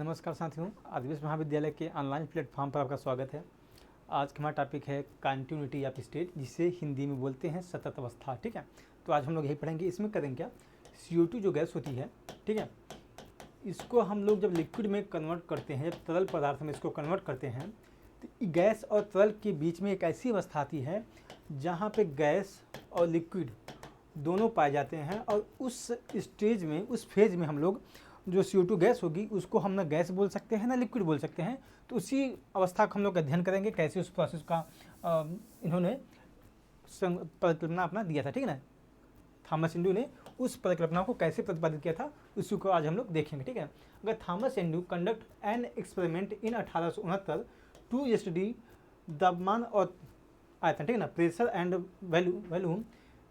नमस्कार साथियों, आदिवासी महाविद्यालय के ऑनलाइन प्लेटफॉर्म पर आपका स्वागत है। आज का हमारा टॉपिक है कंटिन्यूटी ऑफ स्टेट, जिसे हिंदी में बोलते हैं सतत अवस्था। ठीक है, तो आज हम लोग यही पढ़ेंगे। इसमें करेंगे क्या, CO2 जो गैस होती है, ठीक है, इसको हम लोग जब लिक्विड में कन्वर्ट करते हैं, जब तरल पदार्थ में इसको कन्वर्ट करते हैं, तो गैस और तरल के बीच में एक ऐसी अवस्था आती है जहाँ पे गैस और लिक्विड दोनों पाए जाते हैं। और उस स्टेज में, उस फेज में हम लोग जो CO2 गैस होगी उसको हम ना गैस बोल सकते हैं ना लिक्विड बोल सकते हैं। तो उसी अवस्था का हम लोग अध्ययन करेंगे, कैसे उस प्रोसेस का इन्होंने परिकल्पना अपना दिया था। ठीक है ना, थॉमस एंड्रू ने उस परिकल्पना को कैसे प्रतिपादित किया था, उसी को आज हम लोग देखेंगे। ठीक है, अगर Thomas Andrew conduct an experiment in 1869 to study तापमान और आयतन, ठीक है ना, pressure and volume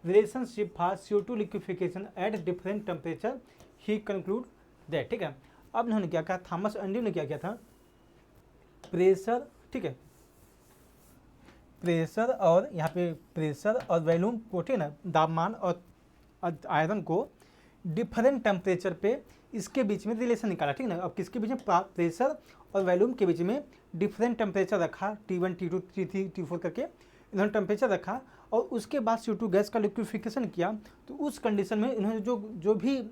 relationship for CO2 liquefaction at different temperature, he conclude that. ठीक है, अब इन्होंने क्या कहा, थॉमस एंड्रू ने क्या किया था, प्रेशर, ठीक है, प्रेशर और यहाँ पे प्रेशर और वॉल्यूम को, ठीक है ना, तापमान और आयतन को डिफरेंट टेम्परेचर पे इसके बीच में रिलेशन निकाला। ठीक है ना, अब किसके बीच में, प्रेशर और वॉल्यूम के बीच में डिफरेंट टेम्परेचर रखा, T1 T2 T3 T4 करके इन्होंने टेम्परेचर रखा। और उसके बाद CO2 गैस का लिक्विफिकेशन किया। तो उस कंडीशन में इन्होंने जो भी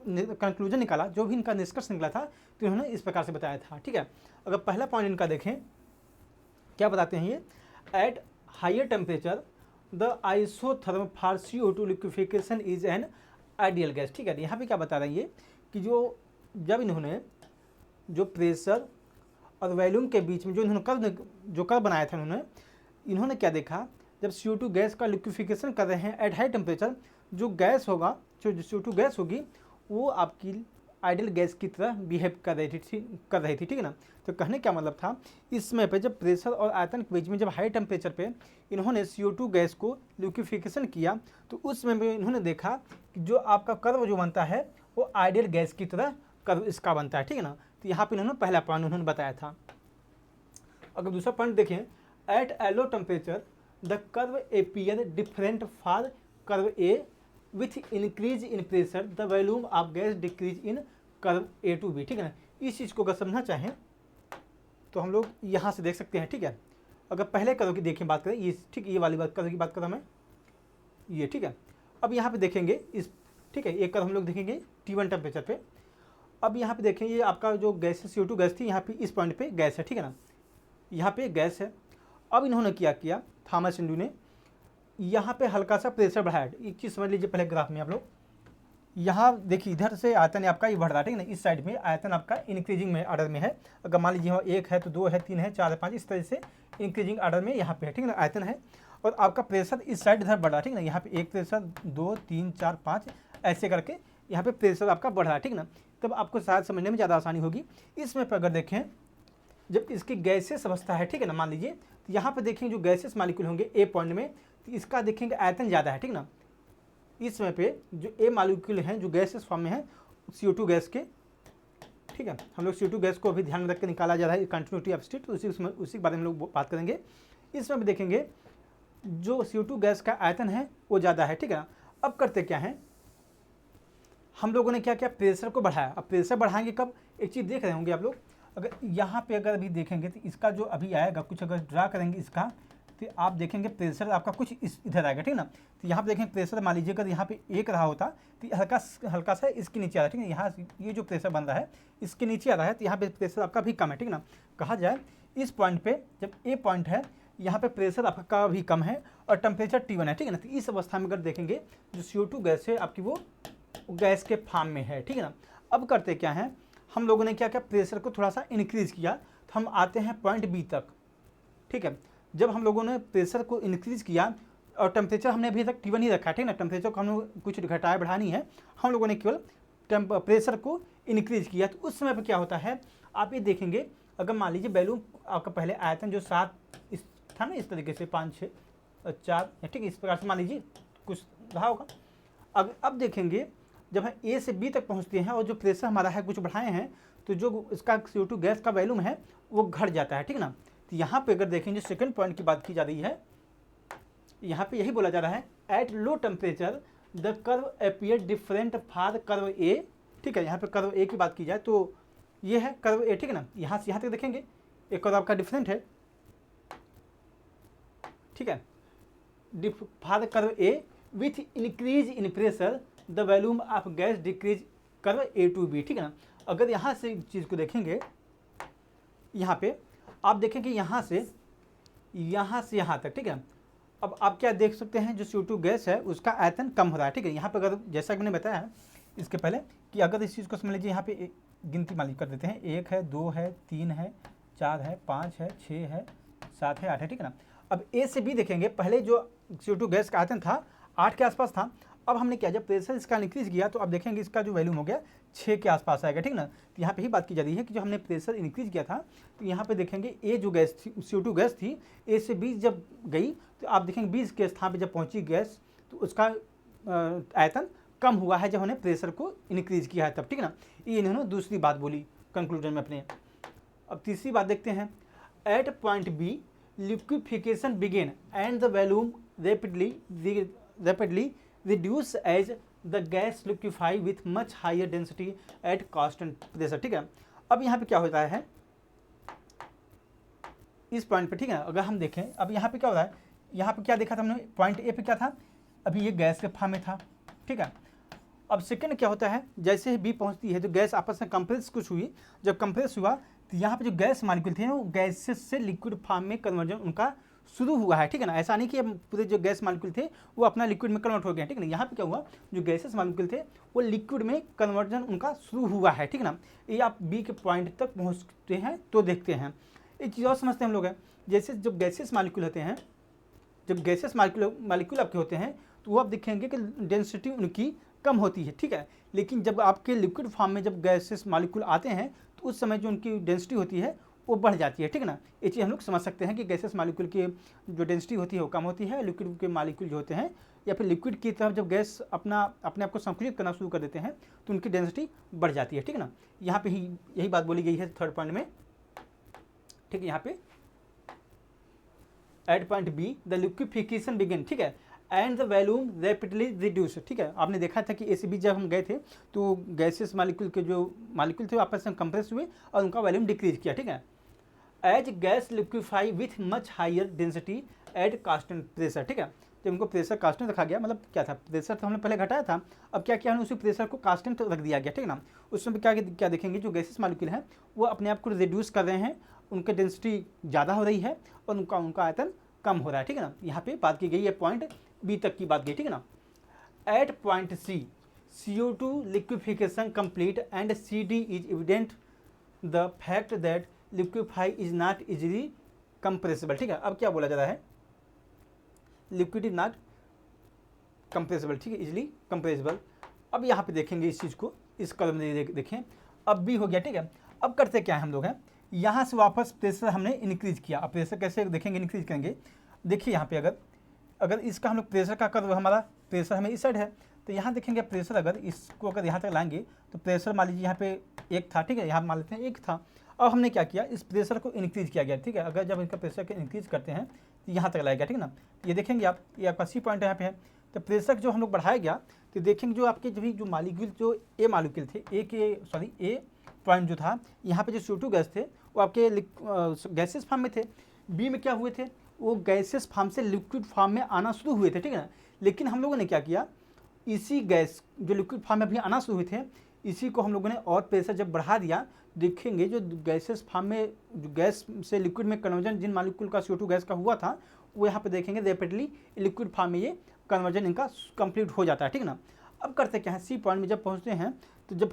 कंक्लूजन निकाला, जो भी इनका निष्कर्ष निकला था, तो इन्होंने इस प्रकार से बताया था। ठीक है, अगर पहला पॉइंट इनका देखें, क्या बताते हैं ये, at higher temperature the isotherm for CO2 liquefaction is an ideal gas. ठीक है, यहाँ पे क्या बता रही है कि जब इन्होंने जो प्रेशर और वॉल्यूम के बीच में जो इन्होंने कर्व बनाया था, इन्होंने क्या देखा, जब CO2 गैस का लिक्विफिकेशन कर रहे हैं एट हाई टेम्परेचर, जो गैस होगा, जो CO2 गैस होगी, वो आपकी आइडियल गैस की तरह बिहेव कर रही थी। ठीक है ना, तो कहने क्या मतलब था, इस समय पे जब प्रेशर और आयतन के बीच में जब हाई टेम्परेचर पे इन्होंने CO2 गैस को लिक्विफिकेशन किया, तो उस समय पे इन्होंने देखा कि जो आपका कर्व जो बनता है वो आइडियल गैस की तरह कर्व इसका बनता है। ठीक है ना, तो यहाँ पे इन्होंने पहला पॉइंट उन्होंने बताया था। अगर दूसरा पॉइंट देखें, at a low temperature the curve appear different for curve a with increase in pressure the volume of gas decrease in curve A to B। ठीक है ना, इस चीज़ को अगर समझना चाहें तो हम लोग यहाँ से देख सकते हैं। ठीक है, अगर पहले कर्व की देखें, बात करें ये, ठीक, ये वाली बात कर्व की बात कर रहा मैं, ये, ठीक है। अब यहाँ पे देखेंगे इस, ठीक है, एक कर्व हम लोग देखेंगे T1 टेम्परेचर पे। अब यहाँ पे देखें, ये आपका जो गैस है CO2 गैस थी, यहाँ पे इस पॉइंट पे गैस है। ठीक है ना, यहाँ पे गैस है। अब इन्होंने क्या किया, थॉमस एंड्रू ने यहाँ पे हल्का सा प्रेशर बढ़ाया। एक चीज़ समझ लीजिए पहले ग्राफ में आप लोग, यहाँ देखिए, इधर से आयतन आपका ये बढ़ रहा है। ठीक है ना, इस साइड में आयतन आपका इंक्रीजिंग में ऑर्डर में है। अगर मान लीजिए 1 है तो 2 है, 3 है, 4 है, 5, इस तरह से इंक्रीजिंग ऑर्डर में यहाँ पे है। ठीक है ना, आयतन है और आपका प्रेशर इस साइड इधर बढ़ रहा है। ठीक है ना, यहाँ पे एक प्रेशर, 2 3 4 5 ऐसे करके यहाँ पे प्रेशर आपका बढ़ रहा है। ठीक है ना, तब आपको शायद समझने में ज़्यादा आसानी होगी। इसमें पर अगर देखें, जब इसकी गैसेस अवस्था है, ठीक है ना, मान लीजिए, तो यहाँ पे देखेंगे जो गैसेस मालिक्यूल होंगे ए पॉइंट में, तो इसका देखेंगे आयतन ज़्यादा है। ठीक ना, इस समय पे जो ए मालिक्यूल हैं जो गैसेस फॉर्म में है CO2 गैस के, ठीक है, हम लोग CO2 गैस को अभी ध्यान में रख कर निकाला जा रहा है कंटिन्यूटी ऑफ स्टेट, उसी बारे में हम लोग बात करेंगे। इसमें भी देखेंगे जो CO2 गैस का आयतन है वो ज़्यादा है। ठीक है, अब करते क्या है, हम लोगों ने क्या किया, प्रेशर को बढ़ाया। अब प्रेशर बढ़ाएंगे कब, एक चीज़ देख रहे होंगे आप लोग, अगर यहाँ पे अगर अभी देखेंगे तो इसका जो अभी आएगा, कुछ अगर ड्रा करेंगे इसका, तो आप देखेंगे प्रेशर आपका कुछ इधर आएगा। ठीक है ना, तो यहाँ पे देखेंगे प्रेशर मान लीजिए अगर यहाँ पे 1 रहा होता तो हल्का सा इसके नीचे आ रहा है। ठीक है, यहाँ ये जो प्रेशर बन रहा है इसके नीचे आ रहा है, तो यहाँ पे प्रेशर आपका भी कम है। ठीक है ना, कहा जाए इस पॉइंट पे जब ए पॉइंट है, यहाँ पे प्रेशर आपका भी कम है और टेम्परेचर T1 है। ठीक है ना, तो इस अवस्था में अगर देखेंगे जो CO2 गैस है आपकी वो गैस के फॉर्म में है। ठीक है ना, अब करते क्या है, हम लोगों ने क्या किया, प्रेशर को थोड़ा सा इंक्रीज़ किया, तो हम आते हैं पॉइंट बी तक। ठीक है, जब हम लोगों ने प्रेशर को इंक्रीज़ किया और टेम्परेचर हमने अभी तक T1 ही रखा है। ठीक है ना, टेम्परेचर को हम कुछ घटाया बढ़ा नहीं है, हम लोगों ने केवल प्रेशर को इंक्रीज़ किया। तो उस समय पर क्या होता है, आप ये देखेंगे, अगर मान लीजिए वैल्यू आपका पहले आयतन जो 7 इस था ना, इस तरीके से 5 6 4, ठीक है, इस प्रकार से मान लीजिए कुछ रहा होगा। अब देखेंगे जब हम ए से बी तक पहुंचते हैं और जो प्रेशर हमारा है कुछ बढ़ाए हैं, तो जो इसका CO2 गैस का वॉल्यूम है वो घट जाता है। ठीक है ना, तो यहाँ पे अगर देखेंगे सेकंड पॉइंट की बात की जा रही है, यहाँ पे यही बोला जा रहा है, at low temperature the curve appear different for curve A. ठीक है, यहाँ पे कर्व ए की बात की जाए तो ये है कर्व ए, ठीक है ना, यहाँ से यहाँ तक देखेंगे एक कर्व आपका डिफरेंट है, ठीक है। For curve a with increase in pressure the volume of gas decrease curve a to b, ठीक है ना। अगर यहाँ से चीज़ को देखेंगे, यहाँ पे आप देखेंगे यहाँ से यहाँ तक, ठीक है। अब आप क्या देख सकते हैं, जो CO2 गैस है उसका आयतन कम हो रहा है, ठीक है। यहाँ पे अगर जैसा कि मैंने बताया है इसके पहले कि अगर इस चीज़ को समझ लीजिए, यहाँ पे गिनती मान कर देते हैं, 1 है, 2 है, 3 है, 4 है, 5 है, 6 है, 7 है, 8 है, ठीक है ना। अब ए से बी देखेंगे, पहले जो CO2 गैस का आयतन था 8 के आसपास था। अब हमने क्या, जब प्रेशर इसका इंक्रीज किया तो आप देखेंगे इसका जो वैल्यूम हो गया 6 के आसपास आएगा, ठीक ना। तो यहाँ पे ही बात की जा रही है कि जो हमने प्रेशर इंक्रीज किया था, तो यहाँ पे देखेंगे ए जो गैस थी, CO2 गैस थी, ए से 20 जब गई तो आप देखेंगे 20 के स्थान पे जब पहुँची गैस तो उसका आयतन कम हुआ है जब हमने प्रेशर को इंक्रीज किया है तब, ठीक है ना। ये इन्होंने दूसरी बात बोली कंक्लूजन में अपने। अब तीसरी बात देखते हैं, at point b liquefaction begin and the volume rapidly reduce as the gas liquefy with much higher density at constant pressure, ठीक है। अब यहाँ पे क्या होता है इस पॉइंट पे, ठीक है। अगर हम देखें अब यहाँ पे क्या होता है, यहाँ पे क्या देखा था हमने, पॉइंट ए पे क्या था, अभी ये गैस के फॉर्म में था, ठीक है। अब सेकंड क्या होता है, जैसे ही बी पहुँचती है तो गैस आपस में कंप्रेस कुछ हुई, जब कंप्रेस हुआ तो यहाँ पे जो गैस मॉलिक्यूल थे वो गैसेस से लिक्विड फॉर्म में कन्वर्जन उनका शुरू हुआ है, ठीक है ना। ऐसा नहीं कि पूरे जो गैस मॉलिक्यूल थे वो अपना लिक्विड में कन्वर्ट हो गए, ठीक है ना। यहाँ पे क्या हुआ, जो गैसेस मॉलिक्यूल थे वो लिक्विड में कन्वर्जन उनका शुरू हुआ है, ठीक है ना। ये आप बी के पॉइंट तक पहुँचते हैं तो देखते हैं। एक चीज़ और समझते हैं हम लोग है, जैसे जब गैसेस मॉलिक्यूल होते हैं, जब गैसेस मॉलिक्यूल आपके होते हैं तो वो आप देखेंगे कि डेंसिटी उनकी कम होती है, ठीक है। लेकिन जब आपके लिक्विड फॉर्म में जब गैसेस मॉलिक्यूल आते हैं तो उस समय जो उनकी डेंसिटी होती है वो बढ़ जाती है, ठीक है ना। ये चीज़ हम लोग समझ सकते हैं कि गैसेस मॉलिक्यूल की जो डेंसिटी होती है वो कम होती है, लिक्विड के मॉलिक्यूल जो होते हैं या फिर लिक्विड की तरफ जब गैस अपने आप को संकुचित करना शुरू कर देते हैं तो उनकी डेंसिटी बढ़ जाती है, ठीक है ना। यहाँ पे ही यही बात बोली गई है थर्ड पॉइंट में, ठीक है। यहाँ पे at point b the liquefaction begin, ठीक है, and the volume rapidly reduce, ठीक है। आपने देखा था कि ए से बी जब हम गए थे तो गैसेस मॉलिक्यूल के जो मॉलिक्यूल थे आपस में कंप्रेस हुए और उनका वॉल्यूम डिक्रीज किया, ठीक है। As gas liquefy with much higher density at constant pressure, ठीक है। जब उनको प्रेशर कांस्टेंट रखा गया, मतलब क्या था, प्रेशर तो हमने पहले घटाया था, अब क्या किया हमने उसी प्रेशर को कांस्टेंट रख दिया गया, ठीक है ना। उसमें क्या देखेंगे, जो गैसेस मॉलिक्यूल हैं वो अपने आप को रिड्यूस कर रहे हैं, उनकी डेंसिटी ज़्यादा हो रही है और उनका आयतन कम हो रहा है, ठीक है ना। यहाँ पे बात की गई है पॉइंट बी तक की बात गई, ठीक है ना। At point c CO2 liquefaction complete and CD is evident the fact that liquefy is not easily compressible, ठीक है। अब क्या बोला जा रहा है, लिक्विड इज नॉट कंप्रेसिबल, ठीक है, इजीली कंप्रेसिबल। अब यहाँ पे देखेंगे इस चीज़ को, इस कलम में देखें, अब बी हो गया, ठीक है। अब करते क्या है हम लोग हैं, यहाँ से वापस प्रेशर हमने इंक्रीज किया। अब प्रेशर कैसे देखेंगे इंक्रीज करेंगे, देखिए यहाँ पे अगर इसका हम लोग प्रेशर का कर्व, हमारा प्रेशर हमें इस साइड है तो यहाँ देखेंगे प्रेशर अगर इसको अगर यहाँ तक लाएंगे तो प्रेशर मान लीजिए यहाँ पे 1 था, ठीक है, यहाँ मान लेते हैं 1 था। अब हमने क्या किया, इस प्रेशर को इंक्रीज किया गया, ठीक है। अगर जब इसका प्रेशर को इंक्रीज करते हैं तो यहाँ तक लाएगा, ठीक है ना। ये देखेंगे आप, ये आपका सी पॉइंट यहाँ पे है, तो प्रेशर जो हम लोग बढ़ाया गया तो देखेंगे जो आपके जो मॉलिक्यूल जो ए मॉलिक्यूल थे, ए पॉइंट जो था, यहाँ पे जो CO2 गैस थे वो आपके गैसेस फॉर्म में थे। बी में क्या हुए थे, वो गैसेस फॉर्म से लिक्विड फॉर्म में आना शुरू हुए थे, ठीक है ना। लेकिन हम लोगों ने क्या किया, इसी गैस जो लिक्विड फॉर्म में अभी आना शुरू हुए थे, इसी को हम लोगों ने और प्रेशर जब बढ़ा दिया, देखेंगे जो गैसेस फॉर्म में जो गैस से लिक्विड में कन्वर्जन जिन मॉलिक्यूल का CO2 गैस का हुआ था वो यहाँ पे देखेंगे रैपिडली लिक्विड फॉर्म में ये कन्वर्जन इनका कंप्लीट हो जाता है, ठीक है ना। अब करते क्या है, सी पॉइंट में जब पहुँचते हैं तो जब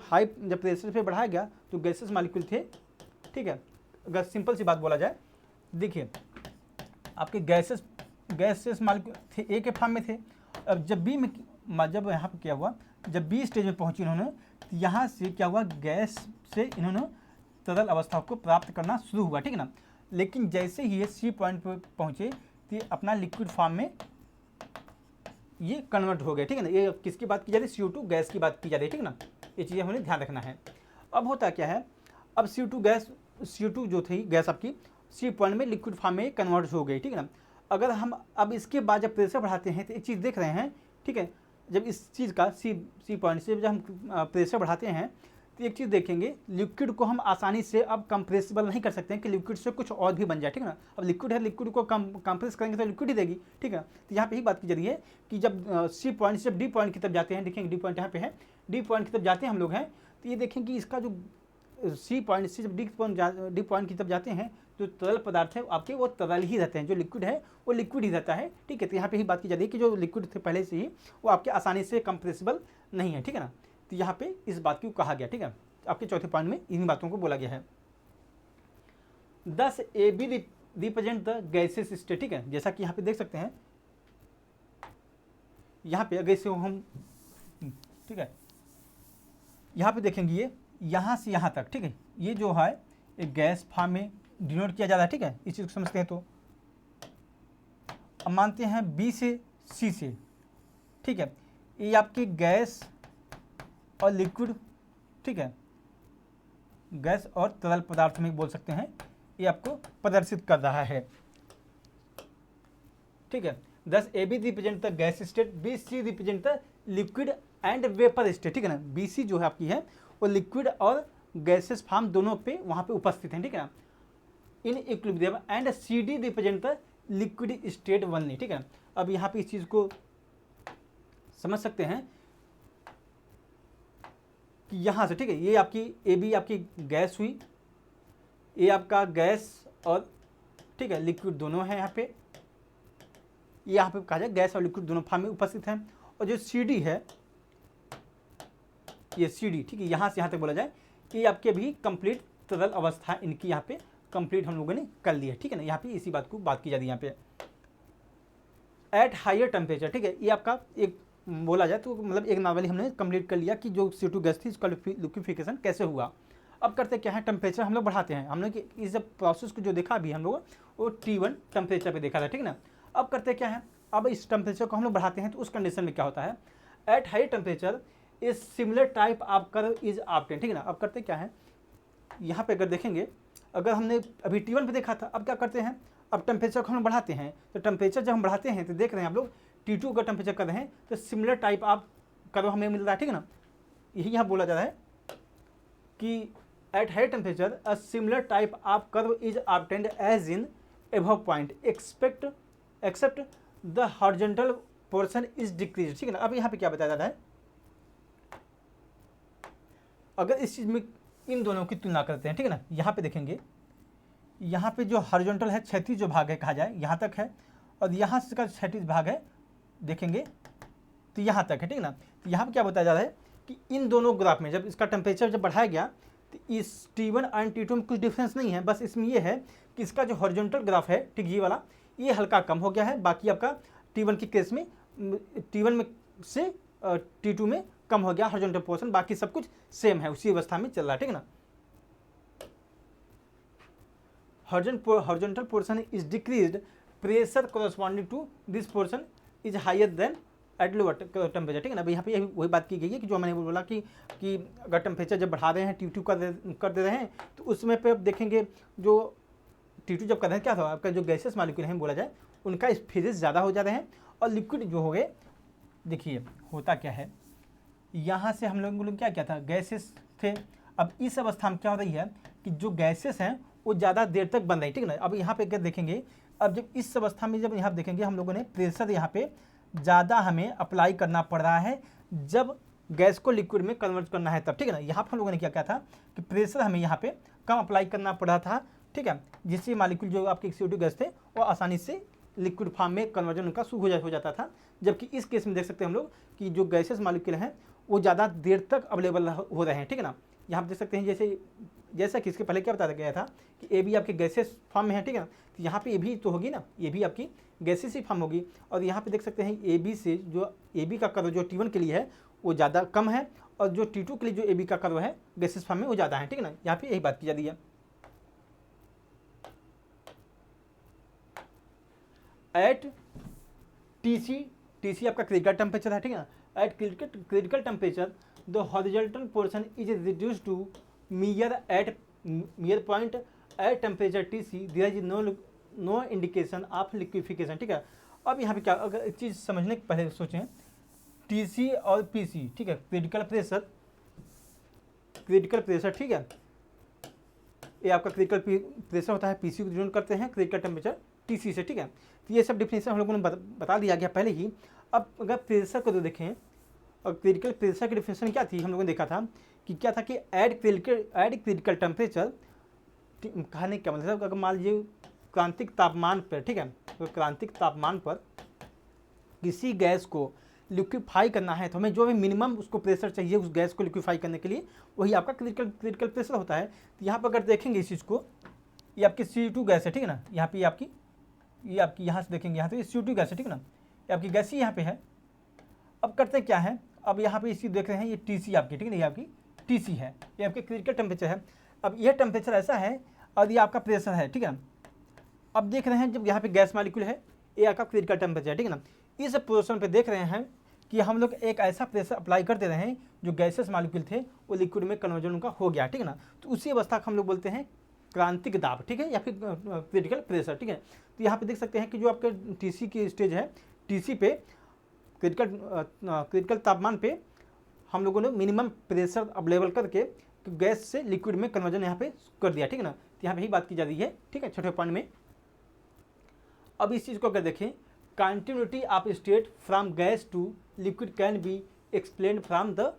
प्रेशर पे बढ़ाया गया तो गैसेस मॉलिक्यूल थे, ठीक है। अगर सिंपल सी बात बोला जाए, देखिए आपके गैसेस मॉलिक्यूल थे ए के फॉर्म में थे। अब जब बी में जब यहाँ पे क्या हुआ, जब बी स्टेज में पहुँची इन्होंने तो यहाँ से क्या हुआ, गैस से इन्होंने तरल अवस्था को प्राप्त करना शुरू हुआ, ठीक है ना। लेकिन जैसे ही ये सी पॉइंट पर पहुँचे तो अपना लिक्विड फॉर्म में ये कन्वर्ट हो गए, ठीक है ना। ये किसकी बात की जा रही है, CO2 गैस की बात की जा रही है, ठीक है ना। ये चीज़ें हमें ध्यान रखना है। अब होता क्या है, अब CO2 जो थी गैस आपकी सी पॉइंट में लिक्विड फॉर्म में कन्वर्ट हो गई, ठीक है ना। अगर हम अब इसके बाद जब प्रेशर बढ़ाते हैं तो एक चीज़ देख रहे हैं, ठीक है, जब इस चीज़ का सी पॉइंट से जब हम प्रेशर बढ़ाते हैं तो एक चीज़ देखेंगे, लिक्विड को हम आसानी से अब कंप्रेसिबल नहीं कर सकते हैं कि लिक्विड से कुछ और भी बन जाए, ठीक है ना। अब लिक्विड है, लिक्विड को कंप्रेस करेंगे तो लिक्विड ही देगी, ठीक है। तो यहाँ पे ही बात की जा रही है कि जब सी पॉइंट से जब डी पॉइंट की तरफ जाते हैं, देखेंगे डी पॉइंट यहाँ पे है, डी पॉइंट की तरफ जाते हैं हम लोग हैं, तो ये देखें कि इसका जो सी पॉइंट से जब डी पॉइंट की तरफ जाते हैं, जो तरल पदार्थ है आपके वो तरल ही रहते हैं, जो लिक्विड है वो लिक्विड ही रहता है, ठीक है। तो यहाँ पे ही बात की जा रही है कि जो लिक्विड थे पहले से ही वो आपके आसानी से कंप्रेसिबल नहीं है, ठीक है ना। तो यहाँ पे इस बात को कहा गया, ठीक है। आपके चौथे पॉइंट में इन्हीं बातों को बोला गया है। 10 AB represent the gases state, ठीक है। जैसा कि यहाँ पे देख सकते हैं, यहाँ पे अगर इसे हम, ठीक है, यहाँ पे देखेंगे ये यहाँ से यहाँ तक, ठीक है, ये जो है एक गैस फॉर्म में डिनोट किया जा रहा है, ठीक है। इस चीज़ को समझते हैं। तो अब मानते हैं बी से सी से, ठीक है, ये आपकी गैस और लिक्विड, ठीक है, गैस और तरल पदार्थ में बोल सकते हैं, ये आपको प्रदर्शित कर रहा है, ठीक है। 10 AB represent the gas state, BC represent the liquid and vapour state, ठीक है ना। BC जो है आपकी है वो लिक्विड और गैसेस फॉर्म दोनों पे वहाँ पे उपस्थित हैं, ठीक है ना, in equilibrium. And CD represent the liquid state only, ठीक है। अब यहाँ पे इस चीज़ को समझ सकते हैं कि यहाँ से, ठीक है, ये आपकी AB आपकी गैस हुई, ये आपका गैस और, ठीक है, लिक्विड दोनों हैं यहाँ पे, ये यहाँ पे कहा जाए गैस और लिक्विड दोनों फॉर्म में उपस्थित हैं। और जो CD है, ये CD, ठीक है, यहाँ से यहाँ तक बोला जाए कि ये आपके भी कंप्लीट तरल अवस्था इनकी यहाँ पे कंप्लीट हम लोगों ने कर ली है, ठीक है ना। यहाँ पे इसी बात को बात की जा रही है यहाँ पे। एट हायर टेम्परेचर, ठीक है, ये आपका एक बोला जाए तो मतलब एक नॉर्मली हमने कंप्लीट कर लिया कि जो CO2 गैस थी इसका लिक्विफिकेशन कैसे हुआ। अब करते क्या है, टेम्परेचर हम लोग बढ़ाते हैं। हमने कि इस प्रोसेस को जो देखा अभी हम लोग वो T1 टेम्परेचर पे देखा था, ठीक है ना। अब करते क्या है, अब इस टेम्परेचर को हम लोग बढ़ाते हैं तो उस कंडीशन में क्या होता है, eight high temperature is similar type of curve is obtain, ठीक है ना। अब करते क्या है, यहाँ पे अगर देखेंगे, अगर हमने अभी T1 पे देखा था, अब क्या करते हैं, अब टेम्परेचर को हम बढ़ाते हैं। तो टेम्परेचर जब हम बढ़ाते हैं तो देख रहे हैं आप लोग T2 का टेम्परेचर कर रहे हैं तो सिमिलर टाइप ऑफ कर्व हमें मिल रहा है, ठीक है ना। यही यहाँ बोला जा रहा है कि at high temperature a similar type of curve is obtained as in above point except the horizontal portion is decrease, ठीक है ना। अब यहाँ पे क्या बताया जा रहा है, अगर इस चीज़ में इन दोनों की तुलना करते हैं, ठीक है ना, यहाँ पे देखेंगे, यहाँ पे जो हॉरिजॉन्टल है क्षैतिज जो भाग है कहा जाए यहाँ तक है, और यहाँ से का क्षैतिज भाग है देखेंगे तो यहाँ तक है, ठीक है ना। तो यहाँ पे क्या बताया जा रहा है कि इन दोनों ग्राफ में जब इसका टेम्परेचर जब बढ़ाया गया तो इस T1 एंड T2 में कुछ डिफरेंस नहीं है, बस इसमें ये है कि इसका जो हॉरिजॉन्टल ग्राफ है, ठीक ये वाला, ये हल्का कम हो गया है। बाकी आपका T1 के केस में T1 में से T2 में कम हो गया हॉरिजॉन्टल पोर्शन, बाकी सब कुछ सेम है, उसी अवस्था में चल रहा है, ठीक है ना। Horizontal portion is decreased, pressure corresponding to this portion is higher than at lower temperature, ठीक है ना। यहाँ पे वही बात की गई है कि जो मैंने बोला कि अगर टेम्परेचर जब बढ़ा रहे हैं T2 कर दे रहे हैं तो उसमें पे आप देखेंगे जो T2 जब कर रहे हैं क्या था, आपका जो गैसेस मालिक्यूल हैं बोला जाए उनका स्पीसीज ज़्यादा हो जा रहे हैं, और लिक्विड जो हो गए, देखिए होता क्या है, यहाँ से हम लोगों ने क्या किया था, गैसेस थे। अब इस अवस्था में क्या हो रही है कि जो गैसेस हैं वो ज़्यादा देर तक बन रही, ठीक है ना। अब यहाँ पे क्या देखेंगे, अब जब इस अवस्था में जब यहाँ देखेंगे हम लोगों ने प्रेशर यहाँ पे ज़्यादा हमें अप्लाई करना पड़ रहा है जब गैस को लिक्विड में कन्वर्ट करना है तब, ठीक है ना। यहाँ पर हम लोगों ने क्या किया था कि प्रेशर हमें यहाँ पे कम अप्लाई करना पड़ रहा था, ठीक है, जिससे मालिक्यूल जो आपके CO2 गैस थे वो आसानी से लिक्विड फॉर्म में कन्वर्जन उनका शुरू हो जाता था। जबकि इस केस में देख सकते हैं हम लोग कि जो गैसेस मालिक्यूल हैं वो ज़्यादा देर तक अवेलेबल हो रहे हैं, ठीक है ना। यहाँ पर देख सकते हैं जैसा कि इसके पहले क्या बताया गया था कि ए भी आपके गैसेस फॉर्म में है, ठीक है ना। तो यहाँ पे ए भी तो होगी ना, ये भी आपकी गैसेस ही फॉर्म होगी। और यहाँ पे देख सकते हैं ए बी से जो ए बी का कर्व जो T1 के लिए है वो ज़्यादा कम है, और जो T2 के लिए जो ए बी का कर्व है गैसेस फॉर्म में वो ज़्यादा है, ठीक है ना। यहाँ पे यही बात की जाती है। एट TC आपका क्रिटिकल टेम्परेचर है, ठीक है ना। At critical temperature the horizontal portion is reduce to mere point at temperature TC there is no indication of liquefaction, ठीक है। अब यहाँ पे क्या, अगर एक चीज़ समझने के पहले सोचें, TC और PC, ठीक है, क्रिटिकल प्रेशर क्रिटिकल प्रेशर, ठीक है, ये आपका क्रिटिकल प्रेशर होता है पीसी को डिनोट करते हैं क्रिटिकल टेम्परेचर टीसी से, ठीक है। तो ये सब डिफिनेशन हम लोगों ने बता दिया गया पहले ही। अब अगर प्रेशर को तो देखें, और क्रिटिकल प्रेशर की डिफिनेशन क्या थी, हम लोगों ने देखा था कि क्या था कि ऐड क्रिटिकल टेम्परेचर, कहने का मतलब अगर मान लीजिए क्रांतिक तापमान पर, ठीक है, तो क्रांतिक तापमान पर किसी गैस को लिक्विफाई करना है तो हमें जो भी मिनिमम उसको प्रेशर चाहिए उस गैस को लिक्विफाई करने के लिए, वही आपका क्रिटिकल प्रेशर होता है। तो यहाँ पर अगर देखेंगे इस चीज़ को, ये आपकी CO2 गैस है, ठीक है ना, यहाँ पे ये आपकी यहाँ से देखेंगे, यहाँ से CO2 गैस है, ठीक है ना, ये आपकी गैस ही यहाँ पे है। अब करते क्या है, अब यहाँ पे इसी देख रहे हैं ये TC आपकी, ठीक है ना, ये आपकी TC है, ये आपके क्रिटिकल टेम्परेचर है। अब यह टेम्परेचर ऐसा है और ये आपका प्रेशर है, ठीक है। अब देख रहे हैं जब यहाँ पे गैस मॉलिक्यूल है, ये आपका क्रिटिकल टेम्परेचर है, ठीक है ना। इस पोजीशन पे देख रहे हैं कि हम लोग एक ऐसा प्रेशर अप्लाई कर दे रहे हैं जो गैसेस मॉलिक्यूल थे वो लिक्विड में कन्वर्जन उनका हो गया, ठीक है ना। तो उसी अवस्था को हम लोग बोलते हैं क्रांतिक दाब, ठीक है, या फिर क्रिटिकल प्रेशर, ठीक है। तो यहाँ पे देख सकते हैं कि जो आपके TC की स्टेज है, TC पे क्रिटिकल तापमान पे हम लोगों ने मिनिमम प्रेशर अवेलेबल करके गैस से लिक्विड में कन्वर्जन यहाँ पे कर दिया, ठीक है ना। तो यहाँ पे ही बात की जा रही है, ठीक है, छोटे पॉइंट में। अब इस चीज़ को अगर देखें, continuity of state from gas to liquid can be explain from the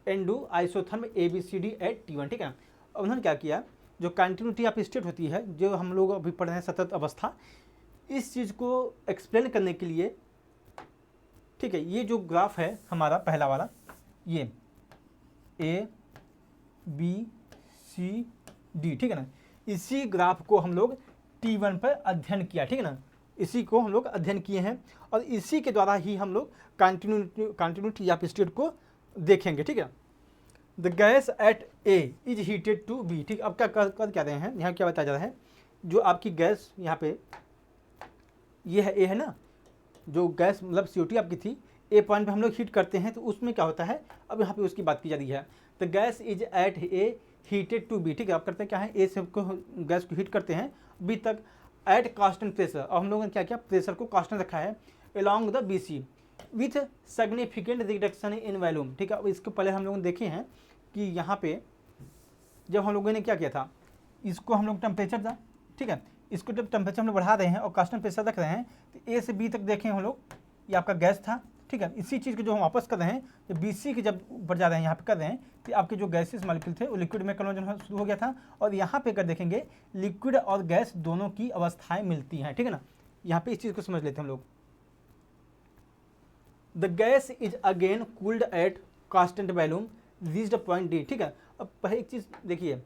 Andrews isotherm ABCD at T1, ठीक है। अब उन्होंने क्या किया, जो कंटिन्यूटी ऑफ स्टेट होती है, जो हम लोग अभी पढ़ रहे हैं सतत अवस्था, इस चीज़ को एक्सप्लेन करने के लिए, ठीक है, ये जो ग्राफ है हमारा पहला वाला, ये ABCD, ठीक है ना, इसी ग्राफ को हम लोग T1 पर अध्ययन किया, ठीक है ना, इसी को हम लोग अध्ययन किए हैं और इसी के द्वारा ही हम लोग कंटिन्यूटी ऑफ स्टेट को देखेंगे, ठीक है। The gas at A is heated to B, ठीक। अब क्या कर क्या रहे हैं, यहाँ क्या बताया जा रहा है, जो आपकी गैस यहाँ पे ये है A है ना, जो गैस मतलब CO2 आपकी थी, A पॉइंट पे हम लोग हीट करते हैं तो उसमें क्या होता है, अब यहाँ पे उसकी बात की जा रही है। The gas is at A heated to B, ठीक है। आप करते हैं क्या है, A से को गैस को हीट करते हैं B तक एट कांस्टेंट प्रेशर, और हम लोगों ने क्या किया, प्रेशर को कांस्टेंट रखा है along the BC with significant reduction in volume, ठीक है। अब इसको पहले हम लोगों ने देखे हैं कि यहाँ पे जब हम लोगों ने क्या किया था, इसको हम लोग टेम्परेचर था, ठीक है, इसको जब टेम्परेचर हम लोग बढ़ा रहे हैं और कांस्टेंट प्रेशर रख रहे हैं, तो A से B तक देखें हम लोग, ये आपका गैस था, ठीक है। इसी चीज़ को जो हम वापस कर रहे हैं, जब BC के जब ऊपर जा रहे हैं यहाँ पे कर रहे हैं, तो आपके जो गैसेस मॉलिक्यूल थे वो लिक्विड में कन्वर्जन शुरू हो गया था। और यहाँ पे कर देखेंगे लिक्विड और गैस दोनों की अवस्थाएं मिलती हैं, ठीक है ना। यहाँ पे इस चीज़ को समझ लेते हैं हम लोग। The gas is again cooled at constant volume reached point D, ठीक है। अब पहले एक चीज़ देखिए,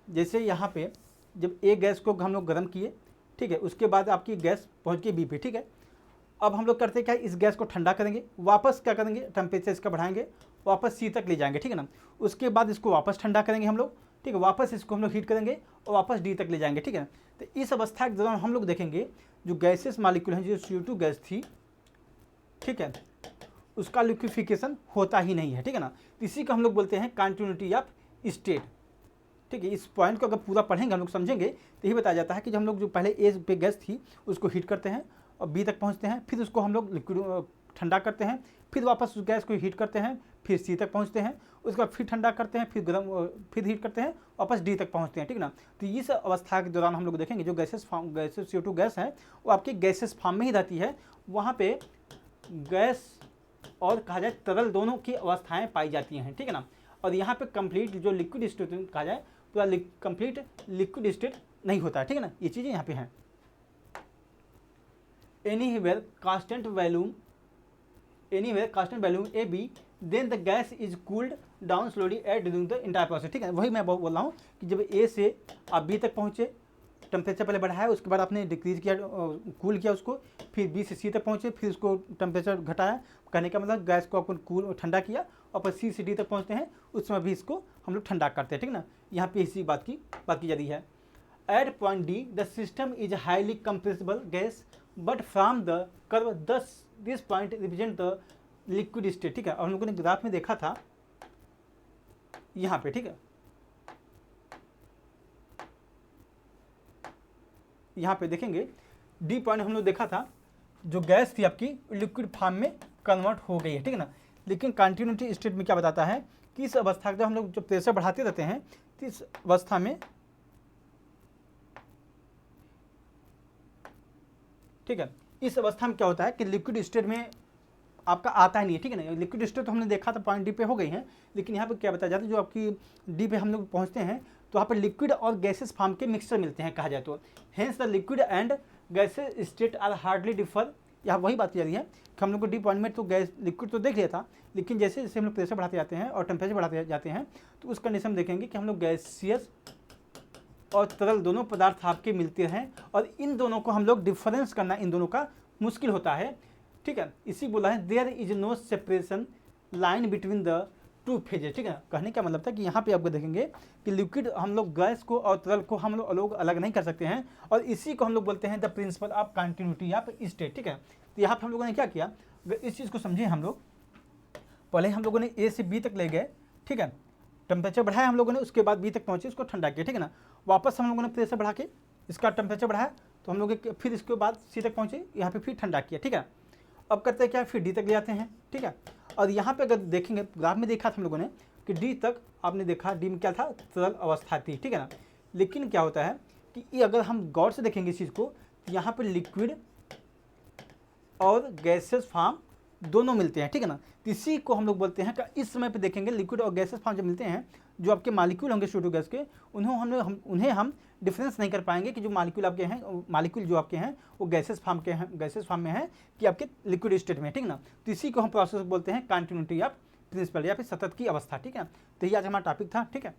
जैसे यहाँ पे जब A गैस को हम लोग गर्म किए, ठीक है, उसके बाद आपकी गैस पहुँच गई B पे, ठीक है। अब हम लोग करते क्या, इस गैस को ठंडा करेंगे, वापस क्या करेंगे, टेम्परेचर इसका बढ़ाएंगे, वापस C तक ले जाएंगे, ठीक है ना। उसके बाद इसको वापस ठंडा करेंगे हम लोग, ठीक है, वापस इसको हम लोग हीट करेंगे और वापस D तक ले जाएंगे, ठीक है। तो इस अवस्था के दौरान हम लोग देखेंगे जो गैसेस मॉलिक्यूल हैं, जो CO2 गैस थी, ठीक है, उसका लिक्विफिकेशन होता ही नहीं है, ठीक है ना। इसी को हम लोग बोलते हैं कंटिन्यूटी ऑफ स्टेट, ठीक है। इस पॉइंट को अगर पूरा पढ़ेंगे हम लोग समझेंगे तो यही बताया जाता है कि जब हम लोग जो पहले A पे गैस थी उसको हीट करते हैं और B तक पहुंचते हैं, फिर उसको हम लोग लिक्विड ठंडा करते हैं, फिर वापस उस गैस को हीट करते हैं, फिर C तक पहुंचते हैं, उसके बाद फिर ठंडा करते हैं, फिर फिर हीट करते हैं, वापस D तक पहुंचते हैं, ठीक है ना। तो इस अवस्था के दौरान हम लोग देखेंगे जो गैसेस CO2 गैस है वो आपकी गैसेस फॉर्म में ही रहती है, वहाँ पे गैस और कहा जाए तरल दोनों की अवस्थाएँ पाई जाती हैं, ठीक है ना। और यहाँ पे कंप्लीट जो लिक्विड स्टेट कहा जाए पूरा कंप्लीट लिक्विड स्टेट नहीं होता है, ठीक है ना। ये चीज़ें यहाँ पे हैं। anywhere constant volume AB, then the gas is cooled down slowly at during the entire process, ठीक है। वही मैं बोल रहा हूँ कि जब A से आप B तक पहुँचे, टेम्परेचर पहले बढ़ाया, उसके बाद आपने डिक्रीज किया, कूल किया उसको, फिर B से C तक पहुँचे, फिर उसको टेम्परेचर घटाया, कहने का मतलब गैस को आपको कूल ठंडा किया, और फिर C से D तक पहुँचते हैं, उस समय भी इसको हम लोग ठंडा करते हैं, ठीक ना। यहाँ पे इसी बात की जा रही है। At point D the system is highly compressible gas but from the curve this point represent the liquid state, ठीक है। और हम लोगों ने ग्राफ में देखा था यहाँ पे, ठीक है, यहाँ पे देखेंगे D पॉइंट हम लोग देखा था, जो गैस थी आपकी लिक्विड फॉर्म में कन्वर्ट हो गई है, ठीक है ना। लेकिन कंटिन्यूटी स्टेट में क्या बताता है कि इस अवस्था जब हम लोग जब प्रेशर बढ़ाते रहते हैं तो इस अवस्था में, ठीक है, इस अवस्था में क्या होता है कि लिक्विड स्टेट में आपका आता ही नहीं है, ठीक है ना। लिक्विड स्टेट तो हमने देखा था पॉइंट डी पे हो गई है, लेकिन यहाँ पे क्या बताया जाता है, जो आपकी डी पे हम लोग पहुँचते हैं तो यहाँ पे लिक्विड और गैसेस फॉर्म के मिक्सचर मिलते हैं कहा जाए तो। Hence the liquid and gases state are hardly differ. यहाँ वही बात जा रही है कि हम लोग को डी पॉइंट में तो गैस लिक्विड तो देख लिया था, लेकिन जैसे जैसे हम लोग प्रेशर बढ़ाते जाते हैं और टेम्परेचर बढ़ाते जाते हैं तो उस कंडीशन में देखेंगे कि हम लोग गैसियस और तरल दोनों पदार्थ आपके मिलते हैं, और इन दोनों को हम लोग डिफरेंस करना इन दोनों का मुश्किल होता है, ठीक है। इसी बोला है there is no separation line between the two phases, ठीक है। कहने का मतलब था कि यहाँ पे आपको देखेंगे कि लिक्विड हम लोग गैस को और तरल को हम लोग अलग नहीं कर सकते हैं, और इसी को हम लोग बोलते हैं the principle of continuity of state, ठीक है। तो यहाँ पे हम लोगों ने क्या किया, इस चीज़ को समझे हम लोग। पहले हम लोगों ने ए से बी तक ले गए, ठीक है, टेम्परेचर बढ़ाया हम लोगों ने, उसके बाद बी तक पहुँचे, उसको ठंडा किया, ठीक है ना। वापस हम लोगों ने प्रेशर बढ़ा के इसका टेम्परेचर बढ़ाया, तो हम लोग फिर इसके बाद सी तक पहुँचे, यहाँ पे फिर ठंडा किया, ठीक है। अब करते हैं क्या, फिर डी तक ले आते हैं, ठीक है। और यहाँ पे अगर देखेंगे ग्राफ में देखा था हम लोगों ने कि डी तक आपने देखा, डी में क्या था, तरल अवस्था थी, ठीक है ना। लेकिन क्या होता है कि ये अगर हम गौर से देखेंगे इस चीज़ को, तो यहाँ पे लिक्विड और गैसेस फॉर्म दोनों मिलते हैं, ठीक है ना। तो इसी को हम लोग बोलते हैं कि इस समय पे देखेंगे लिक्विड और गैसेस फॉर्म जब मिलते हैं, जो आपके मालिक्यूल होंगे CO2 गैस के, उन्हें हम डिफरेंस नहीं कर पाएंगे कि जो मालिक्यूल आपके हैं, मालिक्यूल जो आपके हैं वो गैसेस फॉर्म के हैं, गैसेस फॉर्म में है कि आपके लिक्विड स्टेट में, ठीक ना। तो इसी को हम प्रोसेस बोलते हैं कंटिन्यूटी ऑफ प्रिंसिपल या फिर सतत की अवस्था, ठीक है। तो ये आज हमारा टॉपिक था, ठीक है।